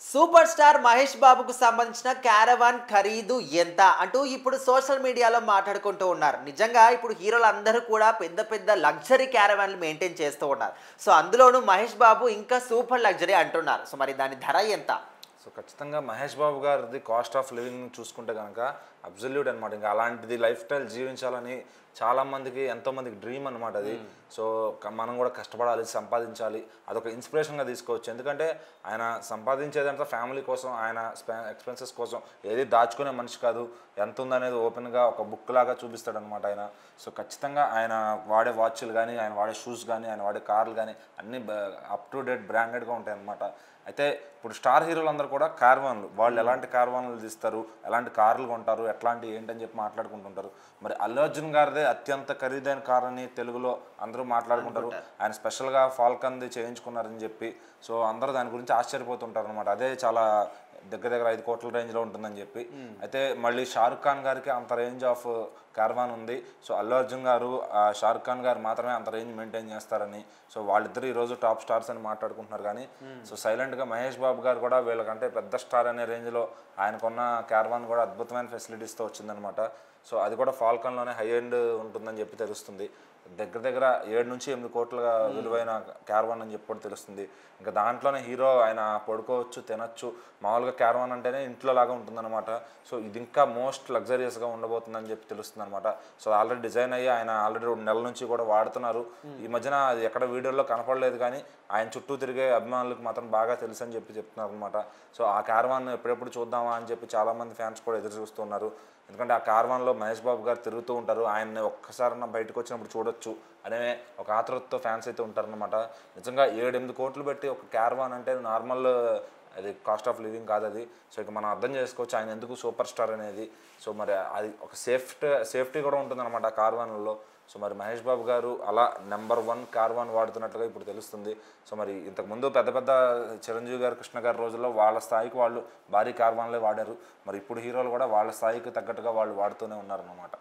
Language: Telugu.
సూపర్ స్టార్ మహేష్ బాబుకు సంబంధించిన క్యారవాన్ ఖరీదు ఎంత అంటూ ఇప్పుడు సోషల్ మీడియాలో మాట్లాడుకుంటూ ఉన్నారు. నిజంగా ఇప్పుడు హీరోలందరూ కూడా పెద్ద పెద్ద లగ్జరీ క్యారవాన్లు మెయింటైన్ చేస్తూ ఉన్నారు. సో అందులోనూ మహేష్ బాబు ఇంకా సూపర్ లగ్జరీ అంటున్నారు. సో మరి దాని ధర ఎంత? సో ఖచ్చితంగా మహేష్ బాబు గారిది కాస్ట్ ఆఫ్ లివింగ్ చూసుకుంటే కనుక అబ్జల్యూట్ అనమాట. ఇంకా అలాంటిది లైఫ్ స్టైల్ జీవించాలని చాలామందికి ఎంతోమందికి డ్రీమ్ అనమాట అది. సో మనం కూడా కష్టపడాలి, సంపాదించాలి, అదొక ఇన్స్పిరేషన్గా తీసుకోవచ్చు. ఎందుకంటే ఆయన సంపాదించేదంతా ఫ్యామిలీ కోసం, ఆయన ఎక్స్పెన్సెస్ కోసం, ఏది దాచుకునే మనిషి కాదు. ఎంత ఉందనేది ఓపెన్గా ఒక బుక్ లాగా చూపిస్తాడు అనమాట ఆయన. సో ఖచ్చితంగా ఆయన వాడే వాచ్లు కానీ, ఆయన వాడే షూస్ కానీ, ఆయన వాడే కార్లు కానీ అన్నీ అప్ టు డేట్ బ్రాండెడ్గా ఉంటాయి అన్నమాట. అయితే ఇప్పుడు స్టార్ హీరోలు అందరూ కూడా కార్వాన్లు, వాళ్ళు ఎలాంటి కార్వాన్లు తీస్తారు, ఎలాంటి కార్లు కొంటారు, ఎట్లాంటి ఏంటని చెప్పి మాట్లాడుకుంటుంటారు. మరి అల్లు అర్జున్ గారిదే అత్యంత ఖరీదైన కార్ అని తెలుగులో అందరూ మాట్లాడుకుంటారు. ఆయన స్పెషల్గా ఫాల్కన్ది చేయించుకున్నారని చెప్పి. సో అందరూ దాని గురించి ఆశ్చర్యపోతుంటారు అనమాట. అదే చాలా దగ్గర దగ్గర 5 కోట్ల రేంజ్లో ఉంటుందని చెప్పి. అయితే మళ్ళీ షారుఖ్ ఖాన్ గారికి అంత రేంజ్ ఆఫ్ కార్వాన్ ఉంది. సో అల్లు అర్జున్ గారు, షారుఖ్ ఖాన్ గారు మాత్రమే అంత రేంజ్ మెయింటైన్ చేస్తారని. సో వాళ్ళిద్దరు ఈరోజు టాప్ స్టార్స్ అని మాట్లాడుకుంటున్నారు. కానీ సో సైలెంట్గా మహేష్ బాబు గారు కూడా వీళ్ళకంటే పెద్ద స్టార్ అనే రేంజ్లో ఆయనకున్న కార్వాన్ కూడా అద్భుతమైన ఫెసిలిటీస్తో వచ్చిందనమాట. సో అది కూడా ఫాల్కన్లోనే హై ఎండ్ ఉంటుందని చెప్పి తెలుస్తుంది. దగ్గర దగ్గర 7 నుంచి 8 కోట్ల విలువైన క్యారవాన్ అని చెప్పి కూడా తెలుస్తుంది. ఇంకా దాంట్లోనే హీరో ఆయన పడుకోవచ్చు, తినచ్చు. మామూలుగా క్యారవాన్ అంటేనే ఇంట్లో లాగా ఉంటుందన్నమాట. సో ఇది ఇంకా మోస్ట్ లగ్జరియస్గా ఉండబోతుందని చెప్పి తెలుస్తుంది అనమాట. సో ఆల్రెడీ డిజైన్ అయ్యి ఆయన ఆల్రెడీ 2 నెలల నుంచి కూడా వాడుతున్నారు. ఈ మధ్యన అది ఎక్కడ వీడియోలో కనపడలేదు, కానీ ఆయన చుట్టూ తిరిగే అభిమానులకు మాత్రం బాగా తెలుసు అని చెప్పి చెప్తున్నారు అనమాట. సో ఆ క్యారవాన్ ఎప్పుడెప్పుడు చూద్దామా అని చెప్పి చాలామంది ఫ్యాన్స్ కూడా ఎదురు చూస్తున్నారు. ఎందుకంటే ఆ కార్వాన్లో మహేష్ బాబు గారు తిరుగుతూ ఉంటారు. ఆయన్ని ఒక్కసారన్నా బయటకు వచ్చినప్పుడు చూడొచ్చు అనే ఒక ఆతృతతో ఫ్యాన్స్ అయితే ఉంటారనమాట. నిజంగా 7-8 కోట్లు పెట్టి ఒక కార్వాన్ అంటే నార్మల్ అది కాస్ట్ ఆఫ్ లివింగ్ కాదు అది. సో ఇక మనం అర్థం చేసుకోవచ్చు ఆయన ఎందుకు సూపర్ స్టార్ అనేది. సో మరి అది ఒక సేఫ్టీ కూడా ఉంటుందన్నమాట ఆ కార్వాన్లలో. సో మరి మహేష్ బాబు గారు అలా నెంబర్ 1 కార్వాన్ వాడుతున్నట్లుగా ఇప్పుడు తెలుస్తుంది. సో మరి ఇంతకుముందు పెద్ద పెద్ద చిరంజీవి గారు, కృష్ణ గారి రోజుల్లో వాళ్ళ స్థాయికి వాళ్ళు భారీ కార్వాన్లే వాడారు. మరి ఇప్పుడు హీరోలు కూడా వాళ్ళ స్థాయికి తగ్గట్టుగా వాళ్ళు వాడుతూనే ఉన్నారన్నమాట.